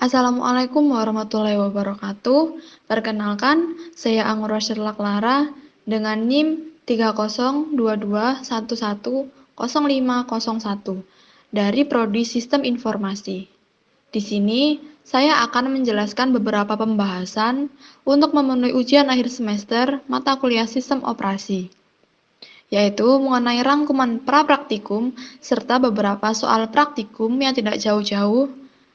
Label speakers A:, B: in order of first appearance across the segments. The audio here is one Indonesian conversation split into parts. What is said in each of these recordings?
A: Assalamualaikum warahmatullahi wabarakatuh. Perkenalkan, saya Angura Sherlak Lara dengan NIM 3022110501 dari Prodi Sistem Informasi. Di sini, saya akan menjelaskan beberapa pembahasan untuk memenuhi ujian akhir semester mata kuliah Sistem Operasi, yaitu mengenai rangkuman pra-praktikum serta beberapa soal praktikum yang tidak jauh-jauh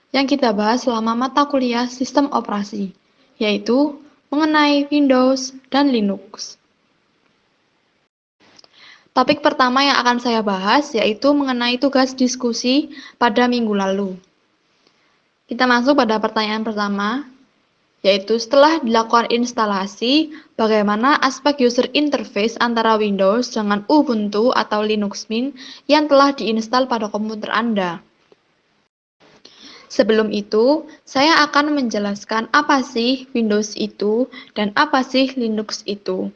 A: yang kita bahas selama mata kuliah Sistem Operasi, yaitu mengenai Windows dan Linux. Topik pertama yang akan saya bahas yaitu mengenai tugas diskusi pada minggu lalu. Kita masuk pada pertanyaan pertama, yaitu setelah dilakukan instalasi, bagaimana aspek user interface antara Windows dengan Ubuntu atau Linux Mint yang telah diinstal pada komputer Anda. Sebelum itu, saya akan menjelaskan apa sih Windows itu dan apa sih Linux itu.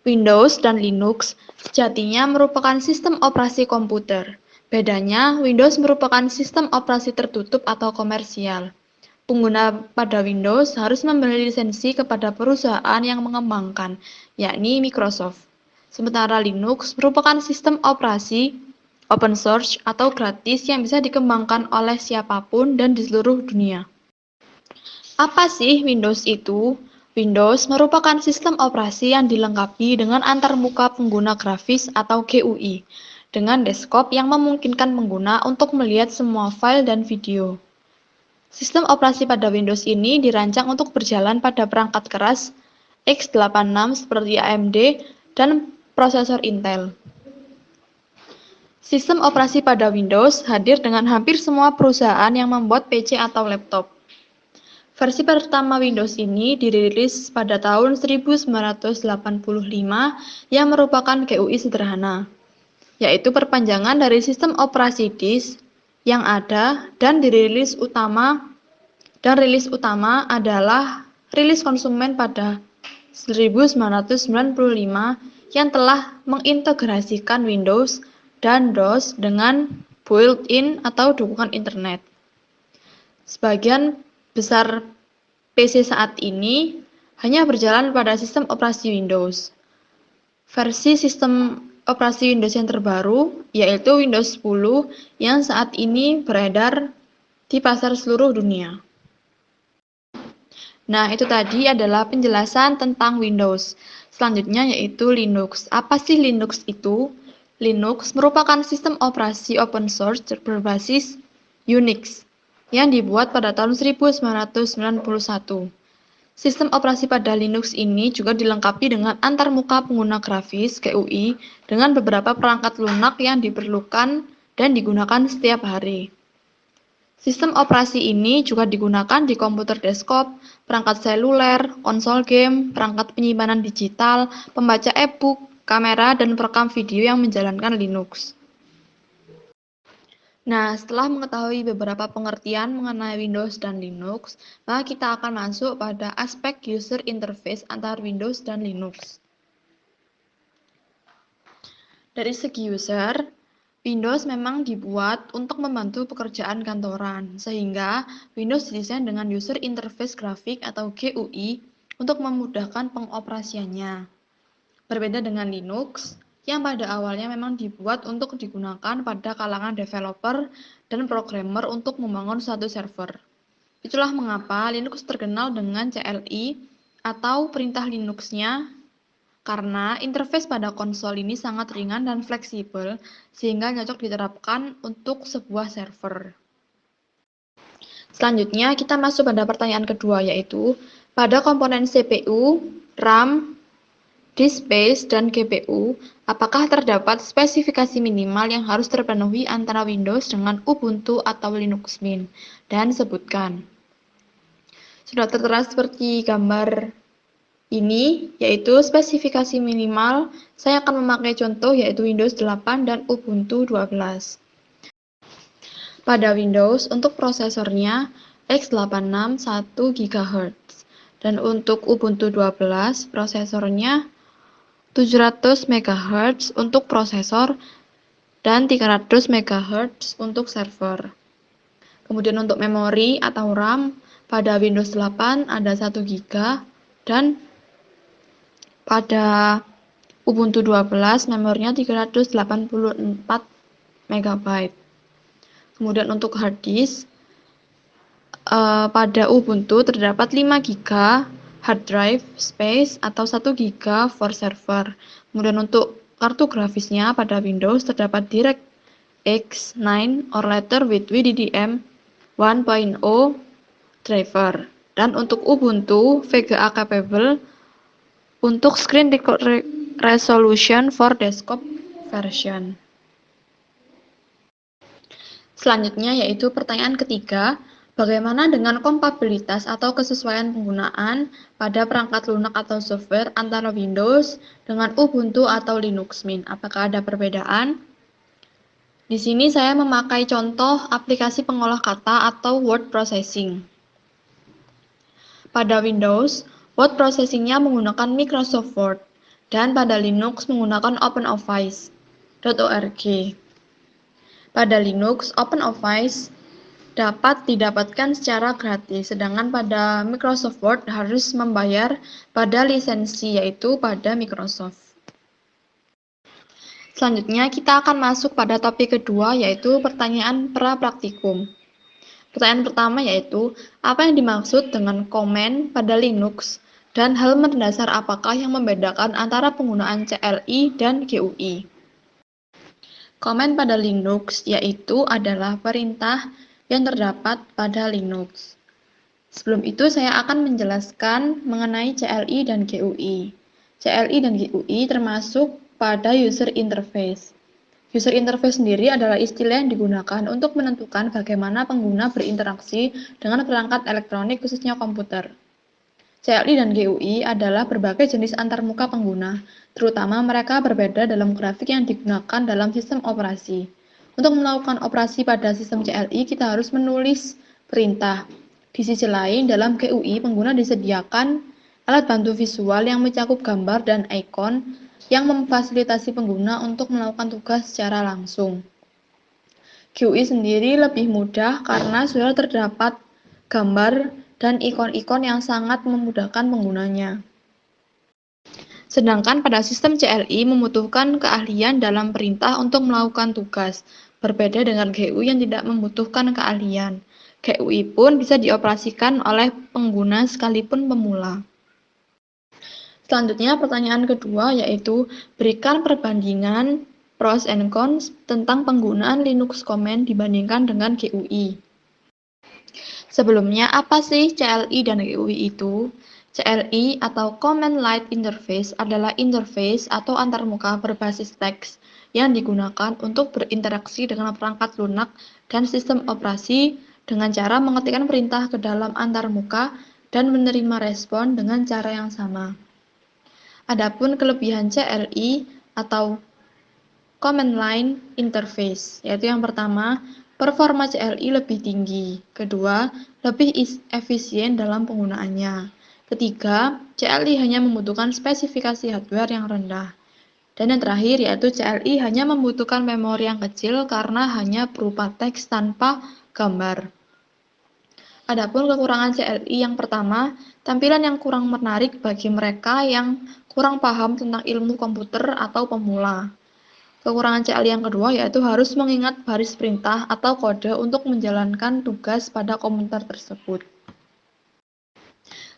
A: Windows dan Linux sejatinya merupakan sistem operasi komputer. Bedanya, Windows merupakan sistem operasi tertutup atau komersial. Pengguna pada Windows harus membeli lisensi kepada perusahaan yang mengembangkan, yakni Microsoft. Sementara Linux merupakan sistem operasi open source atau gratis yang bisa dikembangkan oleh siapapun dan di seluruh dunia. Apa sih Windows itu? Windows merupakan sistem operasi yang dilengkapi dengan antarmuka pengguna grafis atau GUI, dengan desktop yang memungkinkan pengguna untuk melihat semua file dan video. Sistem operasi pada Windows ini dirancang untuk berjalan pada perangkat keras x86 seperti AMD dan prosesor Intel. Sistem operasi pada Windows hadir dengan hampir semua perusahaan yang membuat PC atau laptop. Versi pertama Windows ini dirilis pada tahun 1985 yang merupakan GUI sederhana, yaitu perpanjangan dari sistem operasi disk yang ada dan rilis utama adalah rilis konsumen pada 1995 yang telah mengintegrasikan Windows dan DOS dengan built-in atau dukungan internet. Sebagian besar PC saat ini hanya berjalan pada sistem operasi Windows. Versi sistem operasi Windows yang terbaru yaitu Windows 10 yang saat ini beredar di pasar seluruh dunia. Nah, itu tadi adalah penjelasan tentang Windows. Selanjutnya yaitu Linux. Apa sih Linux itu? Linux merupakan sistem operasi open source berbasis Unix yang dibuat pada tahun 1991. Sistem operasi pada Linux ini juga dilengkapi dengan antarmuka pengguna grafis GUI dengan beberapa perangkat lunak yang diperlukan dan digunakan setiap hari. Sistem operasi ini juga digunakan di komputer desktop, perangkat seluler, konsol game, perangkat penyimpanan digital, pembaca e-book, kamera, dan perekam video yang menjalankan Linux. Nah, setelah mengetahui beberapa pengertian mengenai Windows dan Linux, maka kita akan masuk pada aspek user interface antara Windows dan Linux. Dari segi user, Windows memang dibuat untuk membantu pekerjaan kantoran, sehingga Windows didesain dengan user interface grafik atau GUI untuk memudahkan pengoperasiannya. Berbeda dengan Linux, yang pada awalnya memang dibuat untuk digunakan pada kalangan developer dan programmer untuk membangun suatu server. Itulah mengapa Linux terkenal dengan CLI atau perintah Linux-nya, karena interface pada konsol ini sangat ringan dan fleksibel sehingga cocok diterapkan untuk sebuah server. Selanjutnya kita masuk pada pertanyaan kedua, yaitu pada komponen CPU, RAM, disk space, dan GPU, apakah terdapat spesifikasi minimal yang harus terpenuhi antara Windows dengan Ubuntu atau Linux Mint? Dan sebutkan. Sudah tertera seperti gambar ini, yaitu spesifikasi minimal. Saya akan memakai contoh yaitu Windows 8 dan Ubuntu 12. Pada Windows, untuk prosesornya x86 1 GHz. Dan untuk Ubuntu 12, prosesornya 700 MHz untuk prosesor dan 300 MHz untuk server. Kemudian untuk memori atau RAM, pada Windows 8 ada 1 GB dan pada Ubuntu 12 memorinya 384 MB. Kemudian untuk hard disk, pada Ubuntu terdapat 5 GB hard drive space atau 1 GB for server. Kemudian untuk kartu grafisnya pada Windows terdapat DirectX 9 or later with WDDM 1.0 driver. Dan untuk Ubuntu VGA capable untuk screen resolution for desktop version. Selanjutnya yaitu pertanyaan ketiga, bagaimana dengan kompatibilitas atau kesesuaian penggunaan pada perangkat lunak atau software antara Windows dengan Ubuntu atau Linux Mint? Apakah ada perbedaan? Di sini saya memakai contoh aplikasi pengolah kata atau word processing. Pada Windows, word processingnya menggunakan Microsoft Word, dan pada Linux menggunakan OpenOffice.org. Pada Linux, OpenOffice dapat didapatkan secara gratis, sedangkan pada Microsoft Word harus membayar pada lisensi, yaitu pada Microsoft. Selanjutnya, kita akan masuk pada topik kedua, yaitu pertanyaan pra-praktikum. Pertanyaan pertama yaitu, apa yang dimaksud dengan komen pada Linux, dan hal mendasar apakah yang membedakan antara penggunaan CLI dan GUI? Komen pada Linux yaitu adalah perintah yang terdapat pada Linux. Sebelum itu saya akan menjelaskan mengenai CLI dan GUI. CLI dan GUI termasuk pada user interface. User interface sendiri adalah istilah yang digunakan untuk menentukan bagaimana pengguna berinteraksi dengan perangkat elektronik khususnya komputer. CLI dan GUI adalah berbagai jenis antarmuka pengguna, terutama mereka berbeda dalam grafik yang digunakan dalam sistem operasi. Untuk melakukan operasi pada sistem CLI, kita harus menulis perintah. Di sisi lain, dalam GUI, pengguna disediakan alat bantu visual yang mencakup gambar dan ikon yang memfasilitasi pengguna untuk melakukan tugas secara langsung. GUI sendiri lebih mudah karena sudah terdapat gambar dan ikon-ikon yang sangat memudahkan penggunanya. Sedangkan pada sistem CLI membutuhkan keahlian dalam perintah untuk melakukan tugas, berbeda dengan GUI yang tidak membutuhkan keahlian. GUI pun bisa dioperasikan oleh pengguna sekalipun pemula. Selanjutnya pertanyaan kedua yaitu berikan perbandingan pros and cons tentang penggunaan Linux Command dibandingkan dengan GUI. Sebelumnya, apa sih CLI dan GUI itu? CLI atau Command Line Interface adalah interface atau antarmuka berbasis teks yang digunakan untuk berinteraksi dengan perangkat lunak dan sistem operasi dengan cara mengetikkan perintah ke dalam antarmuka dan menerima respon dengan cara yang sama. Adapun kelebihan CLI atau Command Line Interface, yaitu yang pertama, performa CLI lebih tinggi. Kedua, lebih efisien dalam penggunaannya. Ketiga, CLI hanya membutuhkan spesifikasi hardware yang rendah. Dan yang terakhir yaitu CLI hanya membutuhkan memori yang kecil karena hanya berupa teks tanpa gambar. Adapun kekurangan CLI yang pertama, tampilan yang kurang menarik bagi mereka yang kurang paham tentang ilmu komputer atau pemula. Kekurangan CLI yang kedua yaitu harus mengingat baris perintah atau kode untuk menjalankan tugas pada komputer tersebut.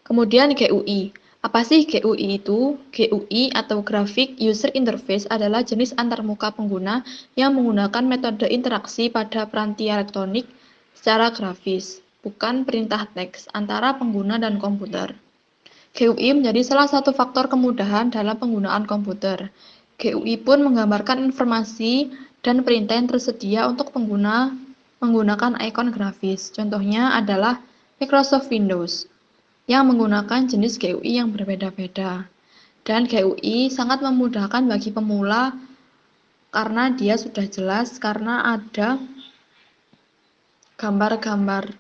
A: Kemudian GUI. Apa sih GUI itu? GUI atau Graphic User Interface adalah jenis antarmuka pengguna yang menggunakan metode interaksi pada peranti elektronik secara grafis, bukan perintah teks antara pengguna dan komputer. GUI menjadi salah satu faktor kemudahan dalam penggunaan komputer. GUI pun menggambarkan informasi dan perintah yang tersedia untuk pengguna menggunakan ikon grafis. Contohnya adalah Microsoft Windows yang menggunakan jenis GUI yang berbeda-beda. Dan GUI sangat memudahkan bagi pemula karena dia sudah jelas karena ada gambar-gambar.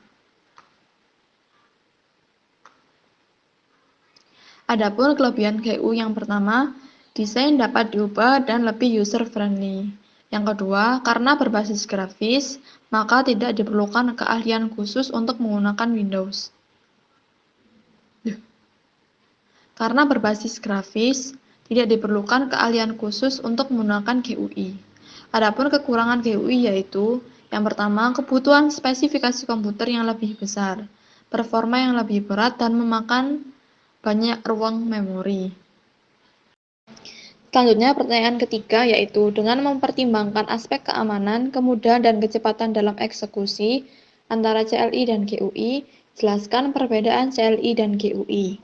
A: Adapun kelebihan GUI yang pertama, desain dapat diubah dan lebih user-friendly. Yang kedua, karena berbasis grafis, maka tidak diperlukan keahlian khusus untuk menggunakan Windows. Karena berbasis grafis, tidak diperlukan keahlian khusus untuk menggunakan GUI. Adapun kekurangan GUI yaitu, yang pertama, kebutuhan spesifikasi komputer yang lebih besar, performa yang lebih berat, dan memakan banyak ruang memori. Selanjutnya, pertanyaan ketiga yaitu, dengan mempertimbangkan aspek keamanan, kemudahan, dan kecepatan dalam eksekusi antara CLI dan GUI, jelaskan perbedaan CLI dan GUI.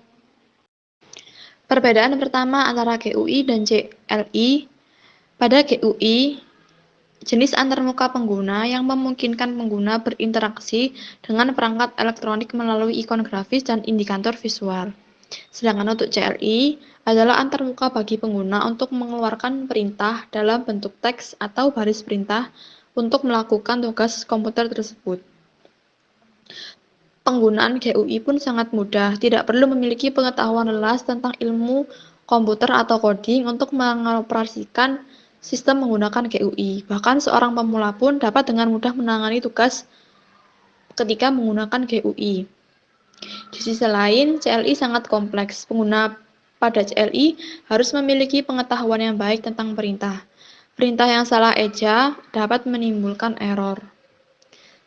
A: Perbedaan pertama antara GUI dan CLI. Pada GUI, jenis antarmuka pengguna yang memungkinkan pengguna berinteraksi dengan perangkat elektronik melalui ikon grafis dan indikator visual. Sedangkan untuk CLI adalah antarmuka bagi pengguna untuk mengeluarkan perintah dalam bentuk teks atau baris perintah untuk melakukan tugas komputer tersebut. Penggunaan GUI pun sangat mudah, tidak perlu memiliki pengetahuan luas tentang ilmu komputer atau coding untuk mengoperasikan sistem menggunakan GUI. Bahkan seorang pemula pun dapat dengan mudah menangani tugas ketika menggunakan GUI. Di sisi lain, CLI sangat kompleks. Pengguna pada CLI harus memiliki pengetahuan yang baik tentang perintah. Perintah yang salah eja dapat menimbulkan error.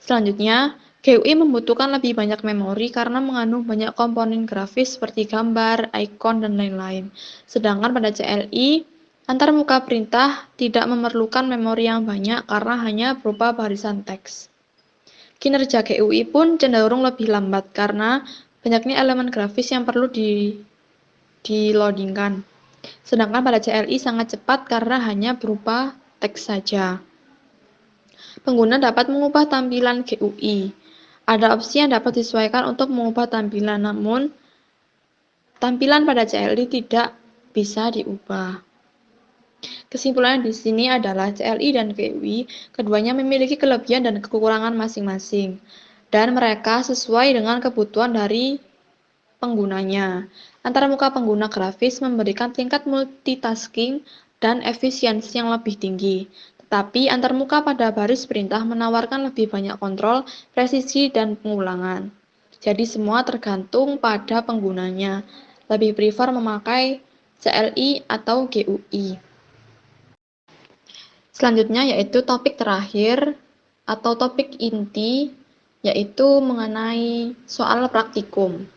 A: Selanjutnya, GUI membutuhkan lebih banyak memori karena mengandung banyak komponen grafis seperti gambar, ikon, dan lain-lain. Sedangkan pada CLI, antarmuka perintah tidak memerlukan memori yang banyak karena hanya berupa barisan teks. Kinerja GUI pun cenderung lebih lambat karena banyaknya elemen grafis yang perlu di-loadingkan. Sedangkan pada CLI sangat cepat karena hanya berupa teks saja. Pengguna dapat mengubah tampilan GUI. Ada opsi yang dapat disesuaikan untuk mengubah tampilan, namun tampilan pada CLI tidak bisa diubah. Kesimpulan di sini adalah CLI dan GUI keduanya memiliki kelebihan dan kekurangan masing-masing, dan mereka sesuai dengan kebutuhan dari penggunanya. Antarmuka pengguna grafis memberikan tingkat multitasking dan efisiensi yang lebih tinggi. Tetapi antarmuka pada baris perintah menawarkan lebih banyak kontrol, presisi, dan pengulangan. Jadi semua tergantung pada penggunanya. Lebih prefer memakai CLI atau GUI. Selanjutnya yaitu topik terakhir atau topik inti, yaitu mengenai soal praktikum.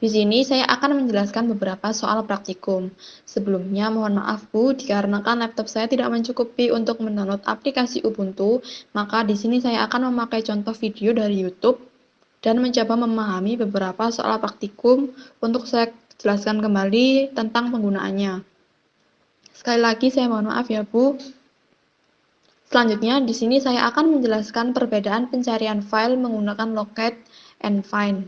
A: Di sini saya akan menjelaskan beberapa soal praktikum. Sebelumnya mohon maaf Bu, dikarenakan laptop saya tidak mencukupi untuk mendownload aplikasi Ubuntu, maka di sini saya akan memakai contoh video dari YouTube dan mencoba memahami beberapa soal praktikum untuk saya jelaskan kembali tentang penggunaannya. Sekali lagi saya mohon maaf ya Bu. Selanjutnya di sini saya akan menjelaskan perbedaan pencarian file menggunakan locate and find.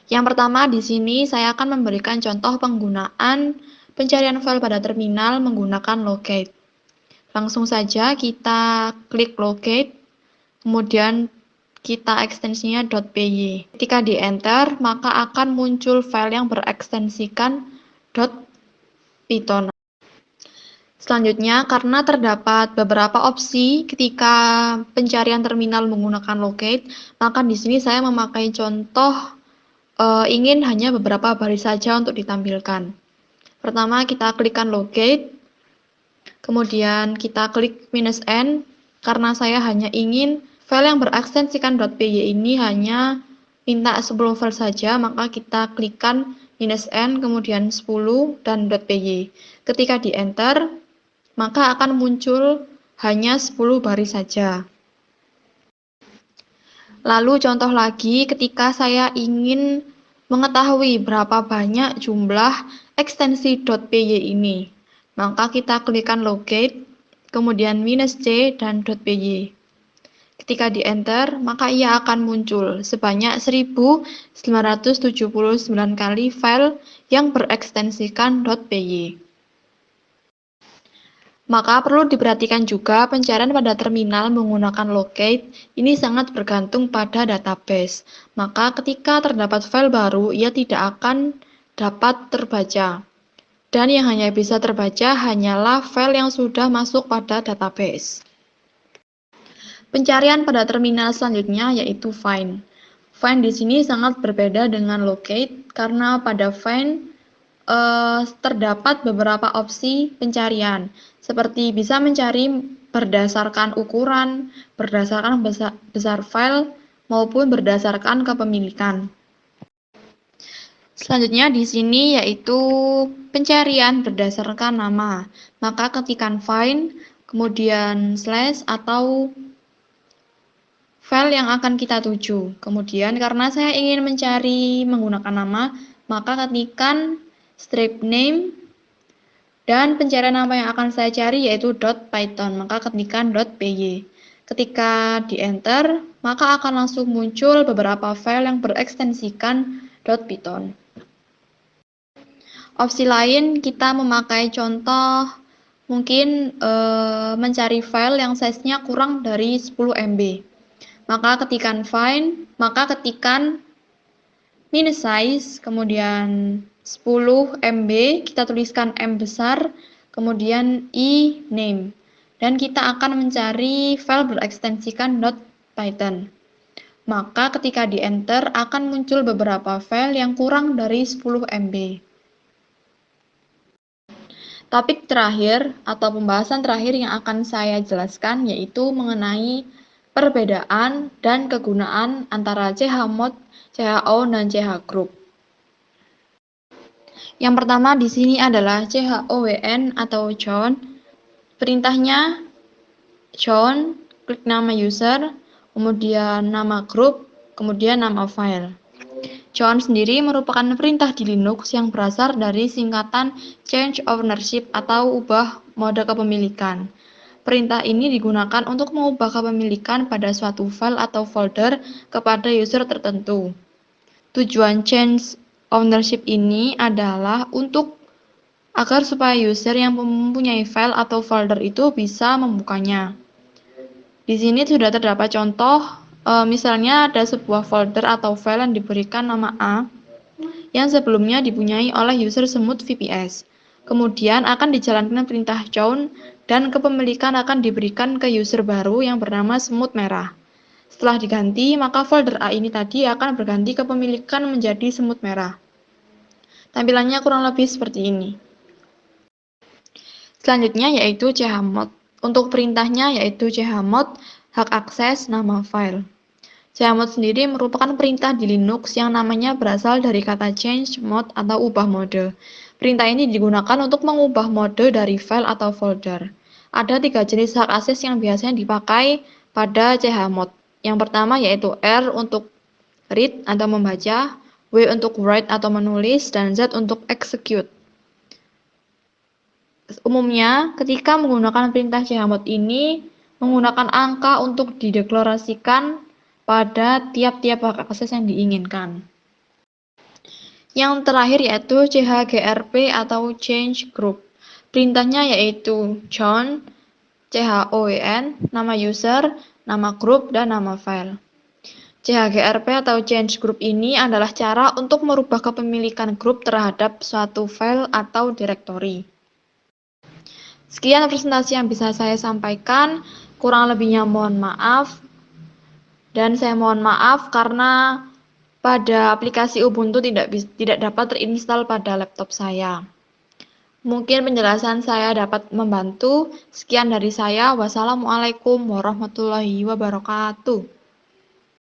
A: Yang pertama di sini saya akan memberikan contoh penggunaan pencarian file pada terminal menggunakan locate. Langsung saja kita klik locate, kemudian kita ekstensinya .py. Ketika di enter, maka akan muncul file yang berekstensikan .python. Selanjutnya, karena terdapat beberapa opsi ketika pencarian terminal menggunakan locate, maka di sini saya memakai contoh ingin hanya beberapa baris saja untuk ditampilkan. Pertama kita klikkan locate, kemudian kita klik "-n", karena saya hanya ingin file yang berekstensikan .py ini hanya minta 10 file saja, maka kita klikkan "-n", kemudian 10 dan .py. Ketika di enter, maka akan muncul hanya 10 baris saja. Lalu contoh lagi ketika saya ingin mengetahui berapa banyak jumlah ekstensi .py ini, maka kita klikkan locate, kemudian "-c" dan .py. Ketika di enter, maka ia akan muncul sebanyak 1979 kali file yang berekstensikan .py. Maka perlu diperhatikan juga pencarian pada terminal menggunakan locate ini sangat bergantung pada database. Maka ketika terdapat file baru, ia tidak akan dapat terbaca. Dan yang hanya bisa terbaca hanyalah file yang sudah masuk pada database. Pencarian pada terminal selanjutnya yaitu find. Find di sini sangat berbeda dengan locate karena pada find terdapat beberapa opsi pencarian, seperti bisa mencari berdasarkan ukuran, berdasarkan besar file, maupun berdasarkan kepemilikan. Selanjutnya di sini yaitu pencarian berdasarkan nama. Maka ketikkan find, kemudian slash atau file yang akan kita tuju. Kemudian karena saya ingin mencari menggunakan nama, maka ketikkan strip name dan pencarian nama yang akan saya cari yaitu .python. Maka ketikkan .py. Ketika di enter, maka akan langsung muncul beberapa file yang berekstensikan .python. Opsi lain kita memakai contoh mungkin mencari file yang size-nya kurang dari 10 MB. Maka ketikkan minus size, kemudian 10 MB, kita tuliskan M besar, kemudian I name. Dan kita akan mencari file berekstensikan .python. Maka ketika di enter akan muncul beberapa file yang kurang dari 10 MB. Topik terakhir atau pembahasan terakhir yang akan saya jelaskan yaitu mengenai perbedaan dan kegunaan antara chmod, CHO, dan chgroup. Yang pertama di sini adalah chown atau chown. Perintahnya chown, klik nama user, kemudian nama grup, kemudian nama file. Chown sendiri merupakan perintah di Linux yang berasal dari singkatan change ownership atau ubah mode kepemilikan. Perintah ini digunakan untuk mengubah kepemilikan pada suatu file atau folder kepada user tertentu. Tujuan change ownership ini adalah agar supaya user yang mempunyai file atau folder itu bisa membukanya. Di sini sudah terdapat contoh, misalnya ada sebuah folder atau file yang diberikan nama A, yang sebelumnya dipunyai oleh user semut VPS. Kemudian akan dijalankan perintah chown dan kepemilikan akan diberikan ke user baru yang bernama semut merah. Setelah diganti, maka folder A ini tadi akan berganti kepemilikan menjadi semut merah. Tampilannya kurang lebih seperti ini. Selanjutnya yaitu chmod. Untuk perintahnya yaitu chmod, hak akses, nama file. Chmod sendiri merupakan perintah di Linux yang namanya berasal dari kata change mode atau ubah mode. Perintah ini digunakan untuk mengubah mode dari file atau folder. Ada 3 jenis hak akses yang biasanya dipakai pada chmod. Yang pertama yaitu R untuk read atau membaca, W untuk write atau menulis, dan Z untuk execute. Umumnya, ketika menggunakan perintah chmod ini, menggunakan angka untuk dideklarasikan pada tiap-tiap hak akses yang diinginkan. Yang terakhir yaitu chgrp atau change group. Perintahnya yaitu chown, chown, nama user, nama grup, dan nama file. chgrp atau change group ini adalah cara untuk merubah kepemilikan grup terhadap suatu file atau direktori. Sekian presentasi yang bisa saya sampaikan, kurang lebihnya mohon maaf. Dan saya mohon maaf karena pada aplikasi Ubuntu tidak dapat terinstall pada laptop saya. Mungkin penjelasan saya dapat membantu. Sekian dari saya. Wassalamualaikum warahmatullahi wabarakatuh.